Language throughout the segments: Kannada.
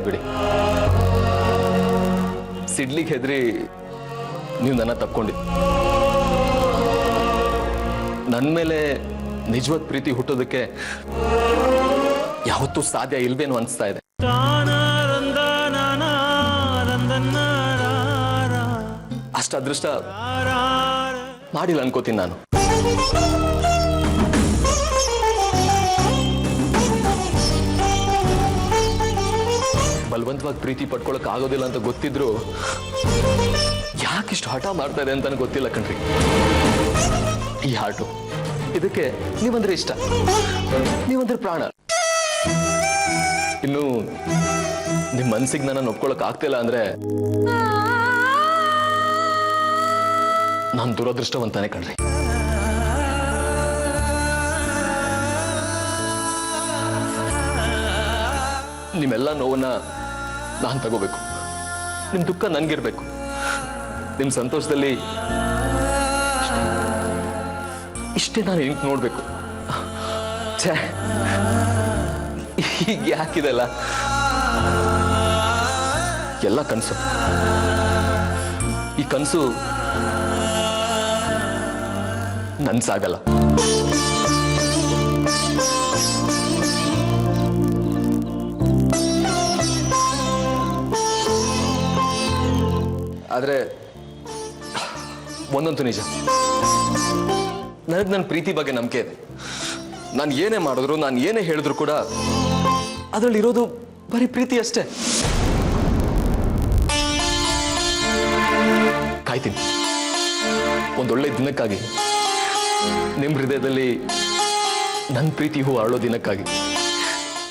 ಆಯ್ತು ಬಿಡಿ. ಸಿಡ್ಲಿಗೆ ಹೆದರಿ ನೀವು ನನ್ನ ತಪ್ಕೊಂಡಿ. ನನ್ನ ಮೇಲೆ ನಿಜವಾದ ಪ್ರೀತಿ ಹುಟ್ಟೋದಕ್ಕೆ ಯಾವತ್ತೂ ಸಾಧ್ಯ ಇಲ್ವೇನು ಅನಿಸ್ತಾ ಇದೆ. ಅಷ್ಟು ಅದೃಷ್ಟ ಮಾಡಿಲ್ಲ ಅನ್ಕೋತೀನಿ ನಾನು. ಬಲವಂತವಾಗಿ ಪ್ರೀತಿ ಪಡ್ಕೊಳಕ್ ಆಗೋದಿಲ್ಲ ಅಂತ ಗೊತ್ತಿದ್ರು ಯಾಕಿಷ್ಟು ಹಠ ಮಾಡ್ತಾ ಇದೆ ಅಂತ ಗೊತ್ತಿಲ್ಲ ಕಣ್ರಿ. ಈ ಹಾಟು ಇದಕ್ಕೆ ನೀವಂದ್ರೆ ಇಷ್ಟ, ನೀವಂದ್ರೆ ಪ್ರಾಣ. ಇನ್ನು ನಿಮ್ ಮನ್ಸಿಗೆ ನನ್ನ ಒಪ್ಕೊಳಕ್ ಆಗ್ತಿಲ್ಲ ಅಂದ್ರೆ ನಾನು ದುರದೃಷ್ಟವಂತಾನೆ ಕಣ್ರಿ. ನಿಮ್ಮೆಲ್ಲ ನೋವನ್ನ ನಾನು ತಗೋಬೇಕು, ನಿಮ್ ದುಃಖ ನನ್ಗಿರ್ಬೇಕು, ನಿಮ್ ಸಂತೋಷದಲ್ಲಿ ಇಷ್ಟೇ ನಾನು ಹಿಂಗ್ ನೋಡ್ಬೇಕು. ಛೇ, ಈಗ ಯಾಕಿದೆಲ್ಲ ಎಲ್ಲ ಕನಸು. ಈ ಕನಸು ನನ್ಸಾಗಲ್ಲ. ಆದ್ರೆ ಒಂದಂತೂ ನಿಜ, ನನಗೆ ನನ್ನ ಪ್ರೀತಿ ಬಗ್ಗೆ ನಂಬಿಕೆ ಇದೆ. ನಾನು ಏನೇ ಮಾಡಿದ್ರು, ನಾನು ಏನೇ ಹೇಳಿದ್ರು ಕೂಡ ಅದರಲ್ಲಿ ಇರೋದು ಬರೀ ಪ್ರೀತಿ ಅಷ್ಟೇ. ಕಾಯ್ತೀನಿ ಒಂದೊಳ್ಳೆ ದಿನಕ್ಕಾಗಿ, ನಿಮ್ಮ ಹೃದಯದಲ್ಲಿ ನನ್ನ ಪ್ರೀತಿ ಹೂ ಅರಳೋ ದಿನಕ್ಕಾಗಿ,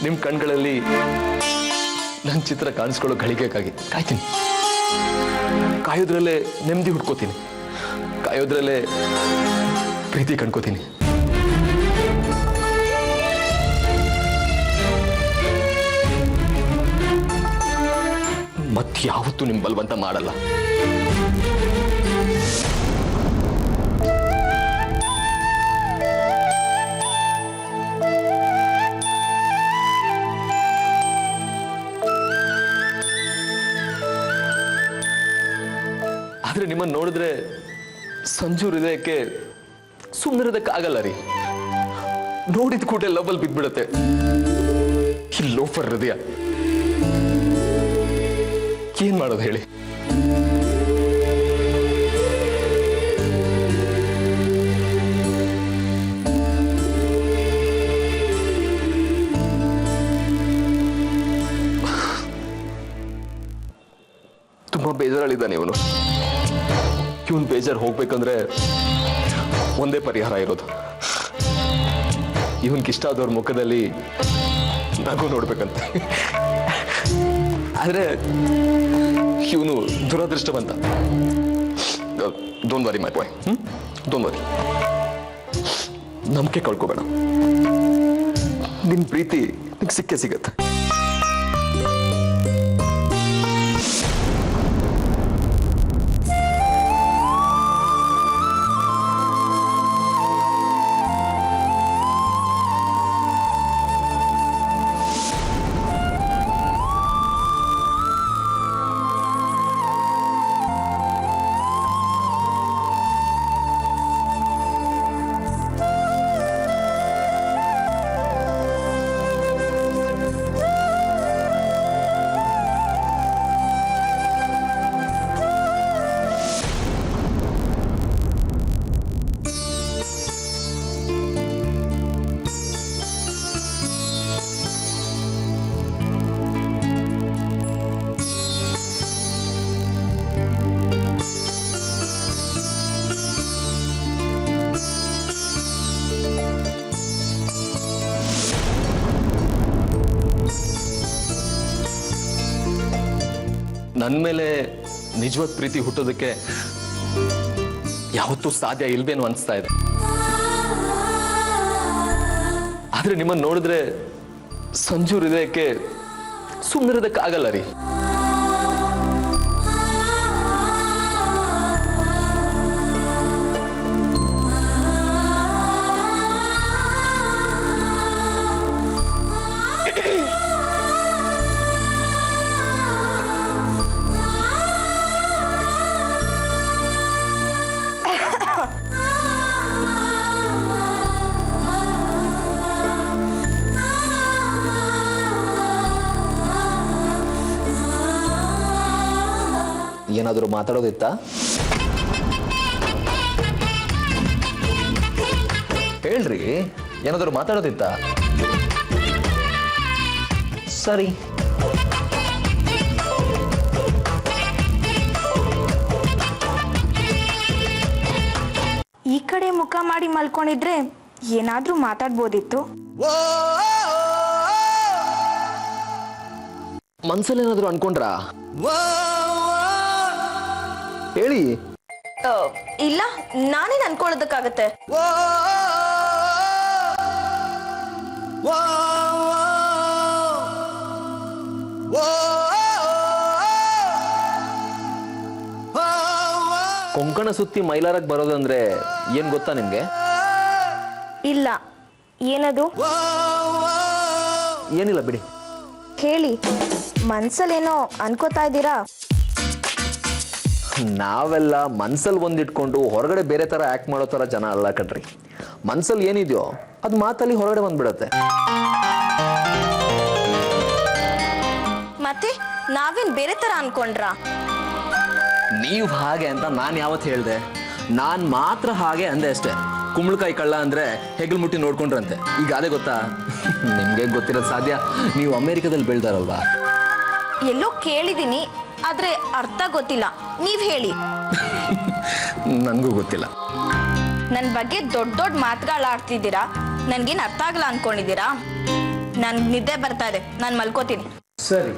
ನಿಮ್ಮ ಕಣ್ಗಳಲ್ಲಿ ನನ್ನ ಚಿತ್ರ ಕಾಣಿಸ್ಕೊಳ್ಳೋ ಗಳಿಗೆಗಾಗಿ ಕಾಯ್ತೀನಿ. ಕಾಯೋದ್ರಲ್ಲೇ ನೆಮ್ಮದಿ ಹುಡ್ಕೋತೀನಿ, ಕಾಯೋದ್ರಲ್ಲೇ ಪ್ರೀತಿ ಕಂಡ್ಕೋತೀನಿ. ಮತ್ಯಾವತ್ತೂ ನಿಮ್ ಬಲವಂತ ಮಾಡಲ್ಲ. ಆದ್ರೆ ನಿಮ್ಮನ್ನು ನೋಡಿದ್ರೆ ಸಂಜು ಹೃದಯಕ್ಕೆ ಸುಮ್ಮನಿರೋದಕ್ಕಾಗಲ್ಲ ರೀ. ನೋಡಿದ ಕೂಡಲೇ ಲವಲ್ ಬಿದ್ಬಿಡುತ್ತೆ ಈ ಲೋಫರ್ ಹೃದಯ. ಏನ್ ಮಾಡೋದು ಹೇಳಿ? ತುಂಬಾ ಬೇಜಾರಲ್ಲಿದ್ದಾನೆ ಇವನು. ಇವನ್ ಬೇಜಾರು ಹೋಗ್ಬೇಕಂದ್ರೆ ಒಂದೇ ಪರಿಹಾರ ಇರೋದು, ಇವನ್ಗಿಷ್ಟ ಆದವ್ರ ಮುಖದಲ್ಲಿ ನಗು ನೋಡ್ಬೇಕಂತ. ಆದ್ರೆ ಇವನು ದುರದೃಷ್ಟವಂತ. Don't worry my boy, don't worry. ನಂಬಿಕೆ ಕಳ್ಕೋಬೇಡ, ನಿನ್ ಪ್ರೀತಿ ನಿಂಗೆ ಸಿಕ್ಕೇ ಸಿಗತ್ತೆ. ನನ್ನ ಮೇಲೆ ನಿಜವಾದ ಪ್ರೀತಿ ಹುಟ್ಟೋದಕ್ಕೆ ಯಾವತ್ತೂ ಸಾಧ್ಯ ಇಲ್ವೇನು ಅನಿಸ್ತಾ ಇದೆ. ಆದ್ರೆ ನಿಮ್ಮನ್ನು ನೋಡಿದ್ರೆ ಸಂಜು ಹೃದಯಕ್ಕೆ ಸುಮ್ಮನಿರೋದಕ್ಕಾಗಲ್ಲ ರೀ. ಏನಾದರೂ ಮಾತಾಡೋದಿತ್ತಾ? ಹೇಳ್ರಿ, ಏನಾದರೂ ಮಾತಾಡೋದಿತ್ತಾ? ಸರಿ. ಈ ಕಡೆ ಮುಖ ಮಾಡಿ ಮಲ್ಕೊಂಡಿದ್ರೆ ಏನಾದ್ರೂ ಮಾತಾಡ್ಬೋದಿತ್ತು. ಮನ್ಸಲ್ಲಿ ಏನಾದರೂ ಅನ್ಕೊಂಡ್ರಾ? ಹೇಳಿ. ಇಲ್ಲ, ನಾನೇನ್ ಅನ್ಕೊಳ್ಳೋದಕ್ಕಾಗತ್ತೆ. ಕೊಂಕಣ ಸುತ್ತಿ ಮೈಲಾರಕ್ಕೆ ಬರೋದಂದ್ರೆ ಏನ್ ಗೊತ್ತಾ ನಿಮ್ಗೆ? ಇಲ್ಲ, ಏನದು? ಏನಿಲ್ಲ ಬಿಡಿ. ಹೇಳಿ, ಮನ್ಸಲ್ಲೇನೋ ಅನ್ಕೋತಾ ಇದ್ದೀರಾ? ನಾವೆಲ್ಲ ಮನ್ಸಲ್ಲಿ ಒಂದಿಟ್ಕೊಂಡು ಹೊರಗಡೆ ಬೇರೆ ತರ ಆಕ್ಟ್ ಮಾಡೋ ತರ ಜನ ಅಲ್ಲ ಕಣ್ರಿ. ಮನ್ಸಲ್ಲಿ ಏನಿದೆಯೋ ಅದು ಮಾತಲ್ಲಿ ಹೊರಗಡೆ ಬಂದ್ಬಿಡತ್ತೆ. ಮತ್ತೆ ನಾವೇನ್ ಬೇರೆ ತರ ಅನ್ಕೊಂಡ್ರಾ? ನೀವು ಹಾಗೆ ಅಂತ ನಾನು ಯಾವತ್ತು ಹೇಳ್ದೆ? ನಾನ್ ಮಾತ್ರ ಹಾಗೆ ಅಂದೆ ಅಷ್ಟೇ. ಕುಂಬಳಕಾಯಿ ಕಳ್ಳ ಅಂದ್ರೆ ಹೆಗಲ್ ಮುಟ್ಟಿ ನೋಡ್ಕೊಂಡ್ರಂತೆ. ಈಗ ಅದೇ ಗೊತ್ತಾ? ನಿಮ್ಗೆ ಗೊತ್ತಿರೋದು ಸಾಧ್ಯ, ನೀವು ಅಮೆರಿಕದಲ್ಲಿ ಬೆಳ್ದಾರಲ್ವಾ? ಎಲ್ಲೋ ಕೇಳಿದೀನಿ, ಆದ್ರೆ ಅರ್ಥ ಗೊತ್ತಿಲ್ಲ. ನೀವ್ ಹೇಳಿ. ನನ್ಗೂ ಗೊತ್ತಿಲ್ಲ. ನನ್ ಬಗ್ಗೆ ದೊಡ್ಡ ದೊಡ್ಡ ಮಾತುಗಳಾಡ್ತಿದ್ದೀರಾ, ನನ್ಗೇನ್ ಅರ್ಥ ಆಗಲ್ಲ ಅನ್ಕೊಂಡಿದ್ದೀರಾ? ನನ್ ನಿದ್ದೆ ಬರ್ತಾ ಇದೆ, ನಾನ್ ಮಲ್ಕೋತೀನಿ. ಸರಿ.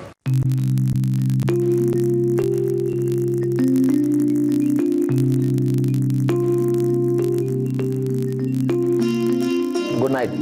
Good night.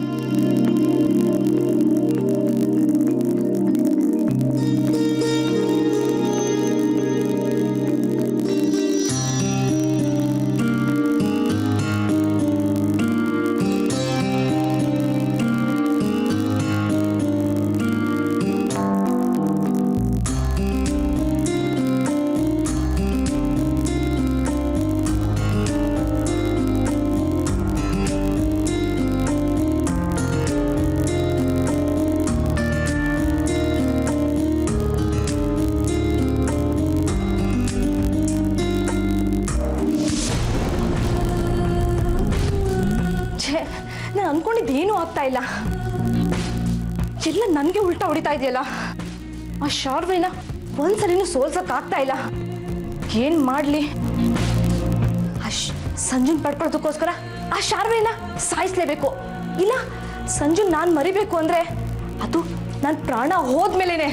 ನಾನು ಅನ್ಕೊಂಡಿದ್ದು ಏನೂ ಆಗ್ತಾ ಇಲ್ಲ. ಎಲ್ಲ ನನಗೆ ಉಲ್ಟಾ ಹೊಡಿತಾ ಇದೆಯಲ್ಲ. ಆ ಶಾರ್ವಿನ ಒಂದ್ಸಲಿನೂ ಸೋಲ್ಸಕ್ ಆಗ್ತಾ ಇಲ್ಲ. ಏನ್ ಮಾಡ್ಲಿ? ಸಂಜುನ್ ಪಡ್ಕೊಳ್ಳೋದಕ್ಕೋಸ್ಕರ ಆ ಶಾರ್ವಿನ ಸಾಯಿಸ್ಲೇಬೇಕು. ಇಲ್ಲ, ಸಂಜುನ್ ನಾನ್ ಮರಿಬೇಕು ಅಂದ್ರೆ ಅದು ನನ್ನ ಪ್ರಾಣ ಹೋದ್ಮೇಲೆನೆ.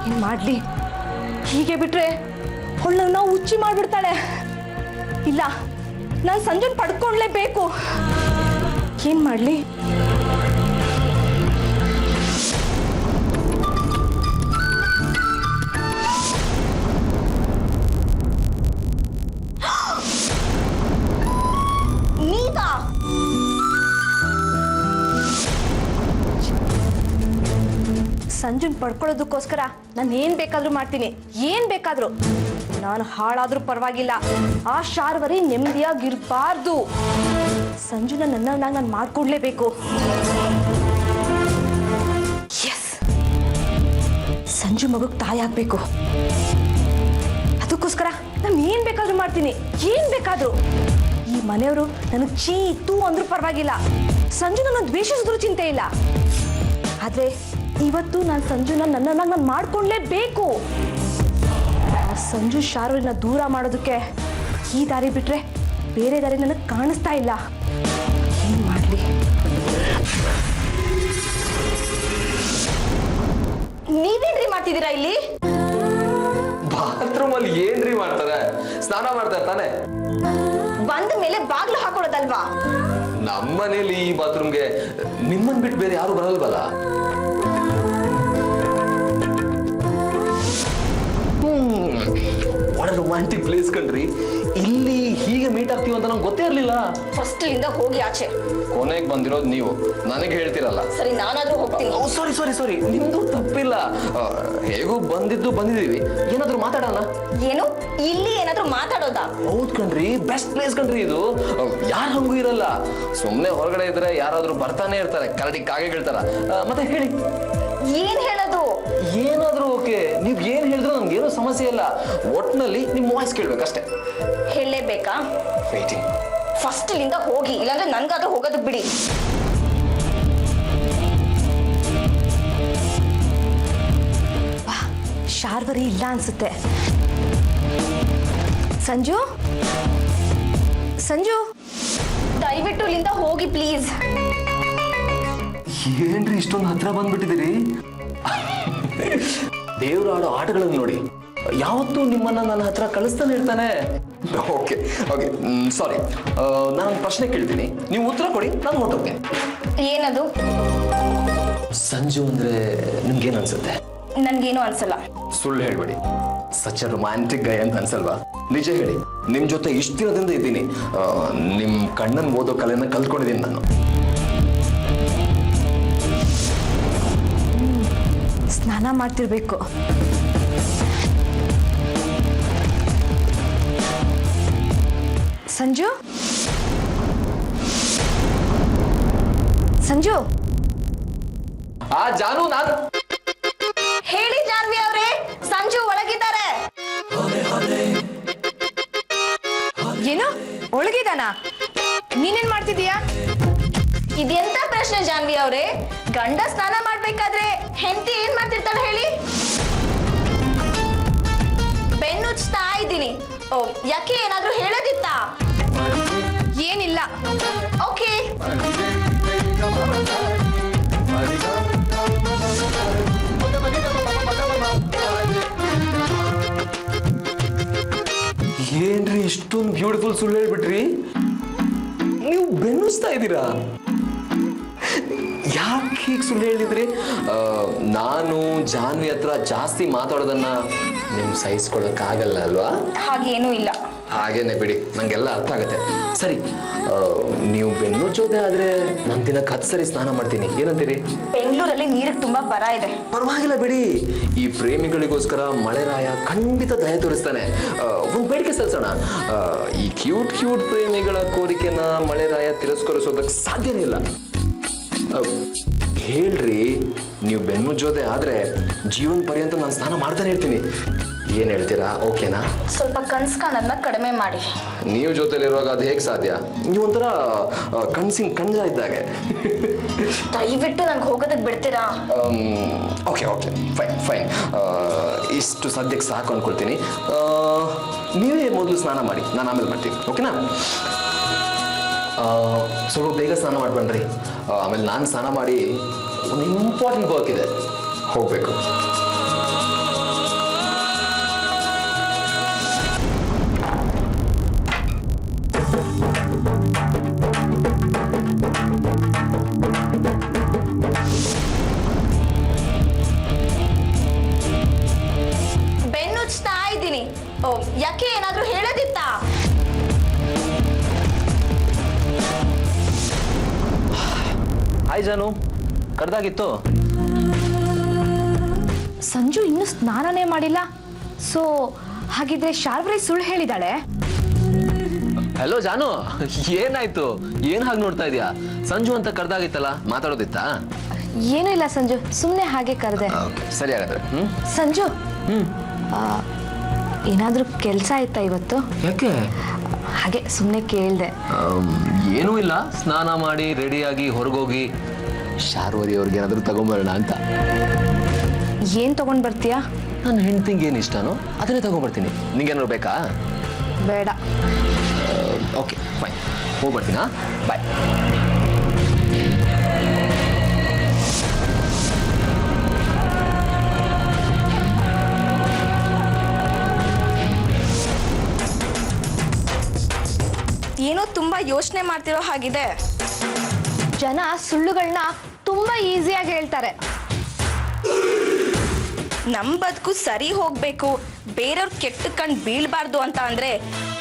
ಏನ್ ಮಾಡ್ಲಿ? ಹೀಗೆ ಬಿಟ್ರೆ ಅವಳನ್ನ ನಾವು ಹುಚ್ಚಿ ಮಾಡ್ಬಿಡ್ತಾಳೆ. ಇಲ್ಲ, ನಾನು ಸಂಜುನ್ ಪಡ್ಕೊಂಡ್ಲೇಬೇಕು. ಏನ್ ಮಾಡ್ಲಿ? ನೀವಾ? ಸಂಜುನ್ ಪಡ್ಕೊಳ್ಳೋದಕ್ಕೋಸ್ಕರ ನಾನು ಏನ್ ಬೇಕಾದ್ರೂ ಮಾಡ್ತೀನಿ, ಏನ್ ಬೇಕಾದ್ರೂ. ನಾನು ಹಾಳಾದ್ರೂ ಪರವಾಗಿಲ್ಲ, ಆ ಶಾರ್ವರಿ ನೆಮ್ಮದಿಯಾಗಿರ್ಬಾರ್ದು. ಸಂಜುನ ನನ್ನವನಾಗ ನಾನು ಮಾಡ್ಕೊಡ್ಲೇಬೇಕು. ಎಸ್, ಸಂಜು ಮಗುಗ್ ತಾಯಿ ಆಗ್ಬೇಕು. ಅದಕ್ಕೋಸ್ಕರ ನಾನು ಏನ್ ಬೇಕಾದ್ರೂ ಮಾಡ್ತೀನಿ, ಏನ್ ಬೇಕಾದ್ರೂ. ಈ ಮನೆಯವರು ನನಗೆ ಚೀ ತೂ ಅಂದ್ರೂ ಪರವಾಗಿಲ್ಲ, ಸಂಜು ನನ್ನ ದ್ವೇಷಿಸಿದ್ರು ಚಿಂತೆ ಇಲ್ಲ. ಆದ್ರೆ ಇವತ್ತು ನಾನು ಸಂಜುನ ನನ್ನವನಾಗ ನಾನು ಮಾಡ್ಕೊಂಡ್ಲೇಬೇಕು. ಸಂಜು ಶಾರ್ವಿನ ದೂರ ಮಾಡೋದಕ್ಕೆ ಈ ದಾರಿ ಬಿಟ್ರೆ ಬೇರೆ ದಾರಿ ನನಗೆ ಕಾಣಿಸ್ತಾ ಇಲ್ಲ. ಏನ್ ಮಾಡ್ಲಿ? ನೀವೇನ್ರಿ ಮಾಡ್ತಿದ್ದೀರಾ ಇಲ್ಲಿ? ಬಾತ್ರೂಮ್ ಅಲ್ಲಿ ಏನ್ರಿ ಮಾಡ್ತಾರೆ? ಸ್ನಾನ ಮಾಡ್ತಾರೆ ತಾನೆ? ಬಂದ ಮೇಲೆ ಬಾಗ್ಲು ಹಾಕೊಳ್ಳೋದಲ್ವಾ? ನಮ್ಮನೇಲಿ ಈ ಬಾತ್ರೂಮ್ಗೆ ನಿಮ್ಮನ್ ಬಿಟ್ಟು ಬೇರೆ ಯಾರು ಬರಲ್ವಲ್ಲ. ವಾಟ್ ರೊಮ್ಯಾಂಟಿಕ್ ಪ್ಲೇಸ್ ಕಣ್ರಿ. ಇಲ್ಲಿ ಹೀಗೆ ಮೀಟ್ ಆಗ್ತೀವಿ ಅಂತ ನಂಗೆ ಗೊತ್ತೇ ಇರಲಿಲ್ಲ. ಫಸ್ಟ್ ಇಂದ ಹೋಗಿ ಆಚೆ. ಕೊನೆಗೆ ಬಂದಿರೋದು ನೀವು, ನನಗೆ ಹೇಳ್ತಿರಲ್ಲ. ಸರಿ, ನಾನಾದ್ರೂ ಹೋಗ್ತೀನಿ. ಸಾರಿ, ನಿಮ್ದು ತಪ್ಪಿಲ್ಲ. ಹೇಗೂ ಬಂದಿದ್ದೀವಿ, ಏನಾದ್ರೂ ಮಾತಾಡೋಣ. ಏನು? ಇಲ್ಲಿ ಏನಾದ್ರೂ ಮಾತಾಡೋದಾ? ಹೌದ್ ಕಣ್ರಿ, ಬೆಸ್ಟ್ ಪ್ಲೇಸ್ ಕಣ್ರಿ ಇದು. ಯಾರು ಹಂಗೂ ಇರಲ್ಲ. ಸುಮ್ನೆ ಹೊರಗಡೆ ಇದ್ರೆ ಯಾರಾದ್ರೂ ಬರ್ತಾನೆ ಇರ್ತಾರೆ, ಕರಡಿ ಕಾಗೆ ಹೇಳ್ತಾರ. ಮತ್ತೆ ಹೇಳಿ, ಏನ್ ಹೇಳೋದು? ಏನಾದ್ರೂ ಓಕೆ, ನೀವ್ ಏನ್ ಹೇಳಿದ್ರು ನಮ್ಗೇನು ಸಮಸ್ಯೆ ಇಲ್ಲ. ಒಟ್ನಲ್ಲಿ ನಿಮ್ ವಾಯ್ಸ್ ಕೇಳ್ಬೇಕಷ್ಟೇ. ಹೇಳಲೇಬೇಕಾ? ವೇಟಿಂಗ್. ಫಸ್ಟ್ ಇಲ್ಲಿಂದ ಹೋಗಿ, ಇಲ್ಲಾಂದ್ರೆ ನನ್ಗಾದ್ರೂ ಹೋಗೋದಕ್ಕೆ ಬಿಡಿ. ಶಾರ್ವರಿ ಇಲ್ಲ ಅನ್ಸುತ್ತೆ. ಸಂಜು, ಸಂಜು, ದಯವಿಟ್ಟು ಇಲ್ಲಿಂದ ಹೋಗಿ ಪ್ಲೀಸ್. ಏನ್ರಿ ಇಷ್ಟೊಂದು ಹತ್ರ ಬಂದ್ಬಿಟ್ಟಿದ್ದೀರಿ? ದೇವ್ರು ಆಡೋ ಆಟಗಳನ್ನು ನೋಡಿ, ಯಾವತ್ತೂ ನಿಮ್ಮನ್ನ ನನ್ನ ಹತ್ರ ಕಳಿಸ್ತಾನೆ ಇರ್ತಾನೆ. ಓಕೆ ಓಕೆ, ಸಾರಿ, ನಾನು ಪ್ರಶ್ನೆ ಕೇಳ್ತೀನಿ, ನೀವು ಉತ್ತರ ಕೊಡಿ, ನಾನು ಹೊರಟೋಗ್ತೀನಿ. ಏನದು? ಸಂಜು ಅಂದ್ರೆ ನಿಮ್ಗೇನು ಅನ್ಸುತ್ತೆ? ನನ್ಗೇನು ಅನ್ಸಲ್ಲ. ಸುಳ್ಳು ಹೇಳ್ಬೇಡಿ, ಸಚ್ ಅ ರೊಮ್ಯಾಂಟಿಕ್ ಗೈ ಅಂತ ಅನ್ಸಲ್ವಾ? ನಿಜ ಹೇಳಿ, ನಿಮ್ ಜೊತೆ ಇಷ್ಟು ದಿನದಿಂದ ಇದ್ದೀನಿ, ನಿಮ್ ಕಣ್ಣನ್ ಓದೋ ಕಲೆನ ಕಲ್ತ್ಕೊಂಡಿದ್ದೀನಿ ನಾನು. ಸ್ನಾನ ಮಾಡ್ತಿರ್ಬೇಕು. ಸಂಜು, ಸಂಜು. ಜಾನು, ನಾನು ಹೇಳಿ ಜಾನ್ವಿ ಅವರೇ, ಸಂಜು ಒಳಗಿದ್ದಾರೆ. ಏನು ಒಳಗಿದಾನ? ನೀನೇನ್ ಮಾಡ್ತಿದೀಯಾ? ಇದೆಂತ ಪ್ರಶ್ನೆ ಜಾನ್ವಿ ಅವರೇ? ಗಂಡ ಸ್ನಾನ ಮಾಡ್ಬೇಕಾದ್ರೆ ಹೆಂಡತಿ ಏನ್ ಮಾಡ್ತಿರ್ತಾಳೆ ಹೇಳಿ? ಬೆನ್ನುಚ್ತಾ ಇದ್ದೀನಿ. ಓ, ಯಾಕೆ ಏನಾದ್ರೂ ಹೇಳೋದಿತ್ತಾ? ಏನಿಲ್ಲ. ಓಕೆ. ಏನ್ರಿ ಇಷ್ಟೊಂದು ಬ್ಯೂಟಿಫುಲ್ ಸುಳ್ಳು ಹೇಳ್ಬಿಟ್ರಿ? ನೀವು ಬೆನ್ನಿಸ್ತಾ ಇದ್ದೀರಾ? ಯಾಕೆ ಹೀಗೆ ಸುಳ್ಳು ಹೇಳಿದ್ರಿ? ನಾನು ಜಾನ್ವಿ ಹತ್ರ ಜಾಸ್ತಿ ಮಾತಾಡೋದನ್ನ ನಿಮ್ ಸಹಿಸ್ಕೊಳ್ಳೋಕ್ಕಾಗಲ್ಲ ಅಲ್ವಾ? ಹಾಗೇನೂ ಇಲ್ಲ. ಹಾಗೇನೆ ಬಿಡಿ, ನಂಗೆಲ್ಲ ಅರ್ಥ ಆಗುತ್ತೆ. ಸರಿ, ನೀವು ಬೆನ್ನುಜ್ಜೋದೆ ಆದ್ರೆ ನಾನು ದಿನಕ್ಕೆ 10 ಸರಿ ಸ್ನಾನ ಮಾಡ್ತೀನಿ, ಏನಂತೀರಿ? ಬೆಂಗಳೂರಲ್ಲಿ ನೀರಿಗೆ ತುಂಬಾ ಬರ ಇದೆ. ಪರವಾಗಿಲ್ಲ ಬಿಡಿ, ಈ ಪ್ರೇಮಿಗಳಿಗೋಸ್ಕರ ಮಳೆರಾಯ ಖಂಡಿತ ದಯ ತೋರಿಸ್ತಾನೆ. ಒಂದು ಬೇಡಿಕೆ ಸಲ್ಲಿಸೋಣ, ಈ ಕ್ಯೂಟ್ ಕ್ಯೂಟ್ ಪ್ರೇಮಿಗಳ ಕೋರಿಕೆನ ಮಳೆರಾಯ ತಿರಸ್ಕರಿಸೋದಕ್ಕೆ ಸಾಧ್ಯನೇ ಇಲ್ಲ. ಹೇಳ್ರಿ, ನೀವು ಬೆನ್ನುಜ್ಜೋದೆ ಆದ್ರೆ ಜೀವನ ಪರ್ಯಂತ ನಾನು ಸ್ನಾನ ಮಾಡ್ತಾನೆ ಇರ್ತೀನಿ. ಏನ್ ಹೇಳ್ತೀರಾ? ಓಕೆನಾ? ಸ್ವಲ್ಪ ಕನ್ಸ್ ಕಾಣೋದನ್ನ ಕಡಿಮೆ ಮಾಡಿ. ನೀವು ಜೊತೆಲಿರುವಾಗ ಅದು ಹೇಗೆ ಸಾಧ್ಯ? ನೀವೊಂಥರ ಕಣ್ಸಿನ ಕಣ್ಜ ಇದ್ದಾಗೆ. ದಯವಿಟ್ಟು ನಂಗೆ ಹೋಗೋದಕ್ಕೆ ಬಿಡ್ತೀರಾ? ಓಕೆ ಓಕೆ, ಫೈನ್ ಫೈನ್, ಇಷ್ಟು ಸದ್ಯಕ್ಕೆ ಸಾಕು ಅನ್ಕೊಳ್ತೀನಿ. ನೀವೇ ಮೊದಲು ಸ್ನಾನ ಮಾಡಿ, ನಾನು ಆಮೇಲೆ ಮಾಡ್ತೀನಿ, ಓಕೆನಾ? ಸ್ವಲ್ಪ ಬೇಗ ಸ್ನಾನ ಮಾಡಿ ಬನ್ನಿರಿ, ಆಮೇಲೆ ನಾನು ಸ್ನಾನ ಮಾಡಿ ಒಂದು ಇಂಪಾರ್ಟೆಂಟ್ ವರ್ಕ್ ಇದೆ, ಹೋಗಬೇಕು. ಬೆನ್ನುಚ್ತಾ ಇದ್ದೀನಿ. ಓ, ಯಾಕೆ ಏನಾದ್ರೂ ಹೇಳೋದಿತ್ತಾ? ಹಾಯ್ ಜಾನು, ಕರೆದಾಗಿತ್ತು. ಸಂಜು ಇನ್ನೂ ಸ್ನಾನನೇ ಮಾಡಿಲ್ಲ. ಸೊ ಹಾಗಿದ್ರೆ ಶಾರ್ವರಿ ಸುಳ್ಳು ಹೇಳಿದಾಳೆ. ಹಲೋ ಜಾನು, ಏನಾಯ್ತು? ಏನ್ ಹಾಗೆ ನೋಡ್ತಾ ಇದೀಯಾ? ಸಂಜು ಅಂತ ಕರೆದಾಗಿತ್ತಲ್ಲ, ಮಾತಾಡೋದಿತ್ತಾ? ಏನೂ ಇಲ್ಲ ಸಂಜು, ಸುಮ್ಮನೆ ಹಾಗೆ ಕರೆದೆ. ಸರಿ ಹಾಗಾದ್ರೆ. ಸಂಜು, ಏನಾದ್ರೂ ಕೆಲಸ ಆಯ್ತಾ ಇವತ್ತು? ಯಾಕೆ? ಹಾಗೆ ಸುಮ್ಮನೆ ಕೇಳಿದೆ. ಏನೂ ಇಲ್ಲ, ಸ್ನಾನ ಮಾಡಿ ರೆಡಿಯಾಗಿ ಹೊರಗೋಗಿ ಶಾರ್ವರಿ ಅವ್ರಿಗೆ ಏನಾದರೂ ತಗೊಂಬರೋಣ ಅಂತ. ಏನ್ ತಗೊಂಡ್ ಬರ್ತೀಯಾ? ನನ್ನ ಹೆಂಡ್ತಿಗೆ ಏನು ಇಷ್ಟನೋ ಅದನ್ನೇ ತಗೊಂಡ್ಬರ್ತೀನಿ. ನಿಂಗೇನಾದ್ರು ಬೇಕಾ? ಬೇಡ. ಓಕೆ ಫೈನ್, ಹೋಗ್ಬರ್ತೀನಾ? ಬಾಯ್. ಏನೋ ತುಂಬಾ ಯೋಚನೆ ಮಾಡ್ತಿರೋ ಹಾಗಿದೆ. ಜನ ಸುಳ್ಳುಗಳನ್ನ ತುಂಬಾ ಈಸಿಯಾಗಿ ಹೇಳ್ತಾರೆ. ನಮ್ ಬದುಕು ಸರಿ ಹೋಗ್ಬೇಕು, ಬೇರೆಯವ್ರ ಕೆಟ್ಟ ಕಣ್ ಬೀಳ್ಬಾರ್ದು ಅಂತ ಅಂದ್ರೆ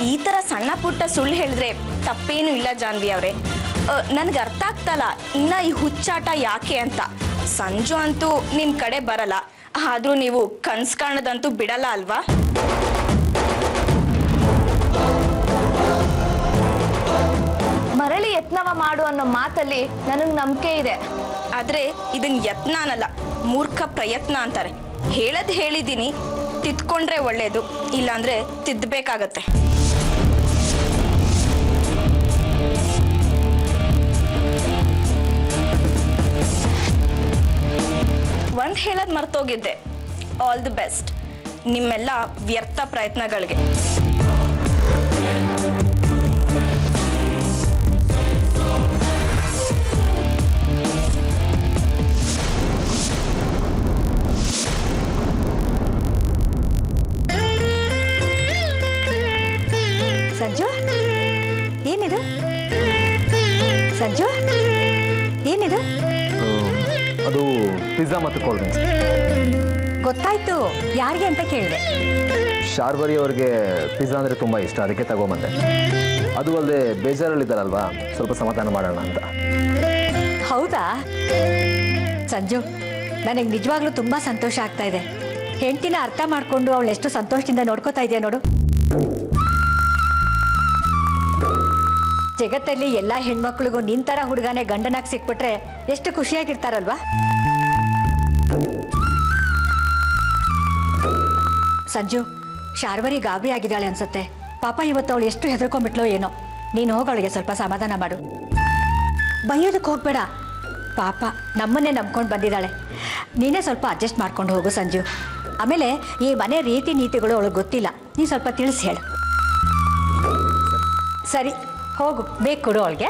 ಈ ತರ ಸಣ್ಣ ಪುಟ್ಟ ಸುಳ್ಳು ಹೇಳಿದ್ರೆ ತಪ್ಪೇನು ಇಲ್ಲ ಜಾನ್ವಿ ಅವ್ರೆ. ನನ್ಗೆ ಅರ್ಥ ಆಗ್ತಲ್ಲ ಇನ್ನ ಈ ಹುಚ್ಚಾಟ ಯಾಕೆ ಅಂತ. ಸಂಜು ಅಂತೂ ನಿಮ್ ಕಡೆ ಬರಲ್ಲ, ಆದ್ರೂ ನೀವು ಕನ್ಸ್ ಕಾಣದಂತೂ ಬಿಡಲ್ಲ ಅಲ್ವಾ? ಮರಳಿ ಯತ್ನವ ಮಾಡು ಅನ್ನೋ ಮಾತಲ್ಲಿ ನನಗೆ ನಂಬಿಕೆ ಇದೆ. ಆದ್ರೆ ಇದನ್ ಯತ್ನ ಅನ್ನಲ್ಲ, ಮೂರ್ಖ ಪ್ರಯತ್ನ ಅಂತಾರೆ. ಹೇಳದ್ ಹೇಳಿದ್ದೀನಿ, ತಿದ್ಕೊಂಡ್ರೆ ಒಳ್ಳೇದು, ಇಲ್ಲಾಂದ್ರೆ ತಿದ್ದಬೇಕಾಗತ್ತೆ. ಒಂದ್ ಹೇಳದ್ ಮರ್ತೋಗಿದ್ದೆ. ಆಲ್ ದಿ ಬೆಸ್ಟ್ ನಿಮ್ಮೆಲ್ಲ ವ್ಯರ್ಥ ಪ್ರಯತ್ನಗಳಿಗೆ. ಸಂಜು, ಏನಿದು? ಸಂಜು, ಏನಿದು? ಅದು ಪಿಜ್ಜಾ ಮತ್ತು ಕೋಲ್ಡ್ ಡ್ರಿಂಕ್ಸ್. ಗೊತ್ತಾಯ್ತು, ಯಾರಿಗೆ ಅಂತ ಕೇಳಿದೆ. ಶಾರ್ವರಿ ಅವ್ರಿಗೆ ಪಿಜ್ಜಾ ಅಂದರೆ ತುಂಬ ಇಷ್ಟ, ಅದಕ್ಕೆ ತಗೊಂಬಂದೆ. ಅದು ಅಲ್ಲದೆ ಬೇಜಾರಲ್ಲಿದ್ದಾರಲ್ವಾ, ಸ್ವಲ್ಪ ಸಮಾಧಾನ ಮಾಡೋಣ ಅಂತ. ಹೌದಾ ಸಂಜು, ನನಗೆ ನಿಜವಾಗ್ಲೂ ತುಂಬ ಸಂತೋಷ ಆಗ್ತಾ ಇದೆ. ಹೆಂಡತಿನ ಅರ್ಥ ಮಾಡಿಕೊಂಡು ಅವಳು ಎಷ್ಟು ಸಂತೋಷದಿಂದ ನೋಡ್ಕೋತಾ ಇದೆಯಾ ನೋಡು. ಜಗತ್ತಲ್ಲಿ ಎಲ್ಲ ಹೆಣ್ಮಕ್ಳಿಗೂ ನಿಂತರ ಹುಡುಗನೇ ಗಂಡನಾಗಿ ಸಿಕ್ಬಿಟ್ರೆ ಎಷ್ಟು ಖುಷಿಯಾಗಿರ್ತಾರಲ್ವಾ. ಸಂಜು, ಶಾರ್ವರಿ ಗಾಬರಿ ಆಗಿದ್ದಾಳೆ ಅನ್ಸುತ್ತೆ. ಪಾಪ ಇವತ್ತು ಅವಳು ಎಷ್ಟು ಹೆದರ್ಕೊಂಡ್ಬಿಟ್ಲೋ ಏನೋ. ನೀನು ಹೋಗಿ ಅವಳಿಗೆ ಸ್ವಲ್ಪ ಸಮಾಧಾನ ಮಾಡು. ಬೈಯೋದಕ್ಕೆ ಹೋಗ್ಬೇಡ, ಪಾಪ ನಮ್ಮನ್ನೇ ನಂಬ್ಕೊಂಡು ಬಂದಿದ್ದಾಳೆ. ನೀನೇ ಸ್ವಲ್ಪ ಅಡ್ಜಸ್ಟ್ ಮಾಡ್ಕೊಂಡು ಹೋಗು ಸಂಜು. ಆಮೇಲೆ ಈ ಮನೆ ರೀತಿ ನೀತಿಗಳು ಅವಳಿಗೆ ಗೊತ್ತಿಲ್ಲ, ನೀ ಸ್ವಲ್ಪ ತಿಳಿಸಿ ಹೇಳು. ಸರಿ ಹೋಗು, ಬೇಕು ಕೊಡು ಅವಳಿಗೆ.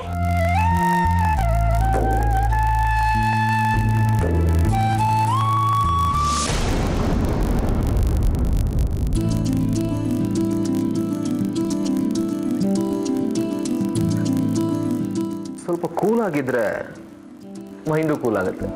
ಸ್ವಲ್ಪ ಕೂಲ್ ಆಗಿದ್ರೆ ಮೈಂಡು ಕೂಲ್ ಆಗುತ್ತೆ.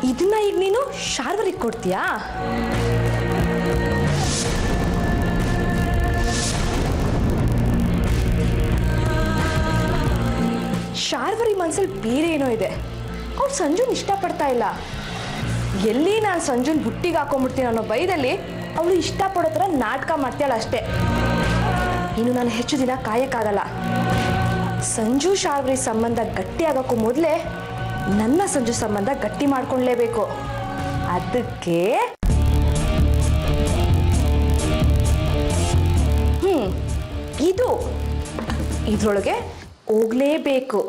ಇದನ್ನ ಈಗ ನೀನು ಶಾರ್ವರಿಗೆ ಕೊಡ್ತೀಯಾ? ಶಾರ್ವರಿ ಮನ್ಸಲ್ಲಿ ಬೇರೆ ಏನೋ ಇದೆ. ಅವ್ರು ಸಂಜುನ್ ಇಷ್ಟಪಡ್ತಾ ಇಲ್ಲ. ಎಲ್ಲಿ ನಾನು ಸಂಜುನ್ ಬುಟ್ಟಿಗೆ ಹಾಕೊಂಡ್ಬಿಡ್ತೀನಿ ಅನ್ನೋ ಭಯದಲ್ಲಿ ಅವಳು ಇಷ್ಟಪಡೋ ಥರ ನಾಟಕ ಮಾಡ್ತಾಳ ಅಷ್ಟೇ. ಇನ್ನು ನಾನು ಹೆಚ್ಚು ದಿನ ಕಾಯಕ್ಕಾಗಲ್ಲ. ಸಂಜು ಶಾರ್ವರಿ ಸಂಬಂಧ ಗಟ್ಟಿ ಆಗೋಕ್ಕೂ ಮೊದಲೇ ನನ್ನ ಸಂಜು ಸಂಬಂಧ ಗಟ್ಟಿ ಮಾಡ್ಕೊಳ್ಳೇಬೇಕು. ಅದಕ್ಕೆ ಇದ್ರೊಳಗೆ ಹೋಗ್ಲೇಬೇಕು.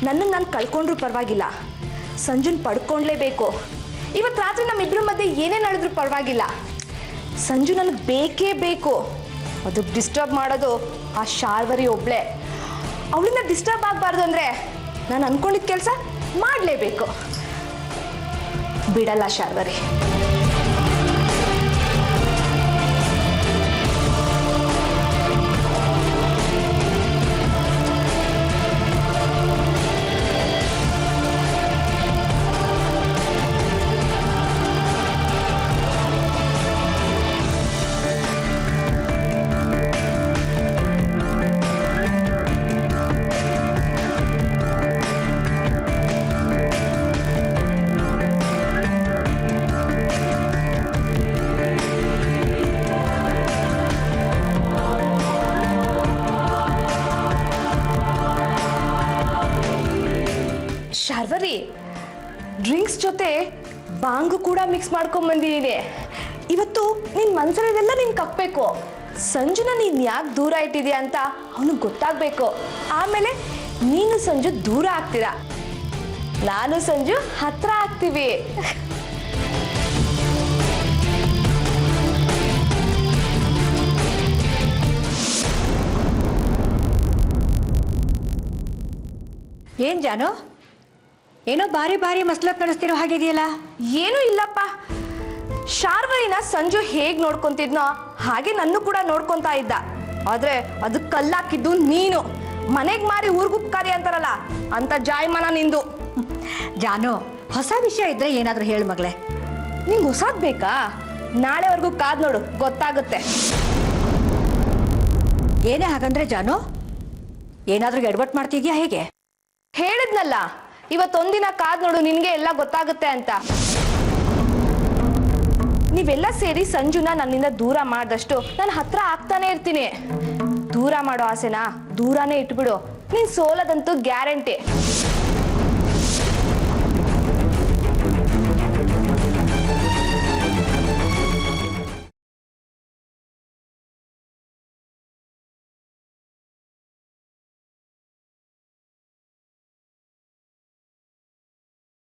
ನನ್ನನ್ನು ನಾನು ಕಳ್ಕೊಂಡ್ರೂ ಪರವಾಗಿಲ್ಲ, ಸಂಜುನ್ ಪಡ್ಕೊಂಡ್ಲೇಬೇಕು. ಇವತ್ತು ರಾತ್ರಿ ನಮ್ಮಿಬ್ಬರ ಮಧ್ಯೆ ಏನೇ ನಡೆದ್ರೂ ಪರವಾಗಿಲ್ಲ, ಸಂಜು ನನಗೆ ಬೇಕೇ ಬೇಕು. ಅದಕ್ಕೆ ಡಿಸ್ಟರ್ಬ್ ಮಾಡೋದು ಆ ಶಾರ್ವರಿ ಒಬ್ಳೆ. ಅವಳಿಂದ ಡಿಸ್ಟರ್ಬ್ ಆಗಬಾರ್ದು ಅಂದರೆ ನಾನು ಅಂದ್ಕೊಂಡಿದ್ದ ಕೆಲಸ ಮಾಡಲೇಬೇಕು. ಬಿಡಲ್ಲ ಶಾರ್ವರಿ. ಶಾರ್ವರಿ, ಡ್ರಿಂಕ್ಸ್ ಜೊತೆ ಬಾಂಗು ಕೂಡ ಮಿಕ್ಸ್ ಮಾಡ್ಕೊಂಡ್ ಬಂದಿದ್ದೀನಿ. ಇವತ್ತು ನಿನ್ ಮನ್ಸಲ್ಲಿದೆಲ್ಲ ನೀನ್ ಕಕ್ಬೇಕು. ಸಂಜುನ ನೀನ್ ಯಾಕೆ ದೂರ ಇಟ್ಟಿದ್ಯಾ ಅಂತ ಅವನಿಗೆ ಗೊತ್ತಾಗ್ಬೇಕು. ಆಮೇಲೆ ನೀನು ಸಂಜು ದೂರ ಆಗ್ತೀರಾ, ನಾನು ಸಂಜು ಹತ್ರ ಆಗ್ತೀವಿ. ಏನ್ ಜಾನು, ಏನೋ ಬಾರಿ ಬಾರಿ ಮಸ್ಲತ್ ನಡೆಸ್ತಿರೋ ಹಾಗಿದೆಯಲ್ಲ. ಏನೂ ಇಲ್ಲಪ್ಪ, ಶಾರ್ವರಿನ ಸಂಜು ಹೇಗ್ ನೋಡ್ಕೊಂತಿದ್ನೋ ಹಾಗೆ ನನ್ನ ಕೂಡ ನೋಡ್ಕೊಂತಾ ಇದ್ದ. ಆದ್ರೆ ಅದು ಕಲ್ಲಾಕಿದ್ದು ನೀನು. ಮನೆಗ್ ಮಾರಿ ಊರ್ಗುಪ್ಕಾರಿ ಅಂತಾರಲ್ಲ ಅಂತ ಜಾಯಮಾನ ನಿಂದು. ಜಾನು, ಹೊಸ ವಿಷಯ ಇದ್ರೆ ಏನಾದ್ರೂ ಹೇಳು ಮಗಳೇ. ನಿಂಗೆ ಹೊಸಾದ್ ಬೇಕಾ? ನಾಳೆವರೆಗೂ ಕಾದ್ ನೋಡು, ಗೊತ್ತಾಗುತ್ತೆ. ಏನೇ ಹಾಗಂದ್ರೆ ಜಾನು, ಏನಾದ್ರೂ ಎಡವಟ್ ಮಾಡ್ತಿದ್ಯಾ ಹೇಗೆ? ಹೇಳಿದ್ನಲ್ಲ, ಇವತ್ತೊಂದಿನ ಕಾದ್ ನೋಡು, ನಿನ್ಗೆ ಎಲ್ಲ ಗೊತ್ತಾಗುತ್ತೆ ಅಂತ. ನೀವೆಲ್ಲ ಸೇರಿ ಸಂಜುನ ನನ್ನಿಂದ ದೂರ ಮಾಡಿದಷ್ಟು ನಾನು ಹತ್ರ ಆಗ್ತಾನೆ ಇರ್ತೀನಿ. ದೂರ ಮಾಡೋ ಆಸೆನಾ ದೂರನೇ ಇಟ್ಬಿಡು, ನೀನ್ ಸೋಲದಂತೂ ಗ್ಯಾರಂಟಿ.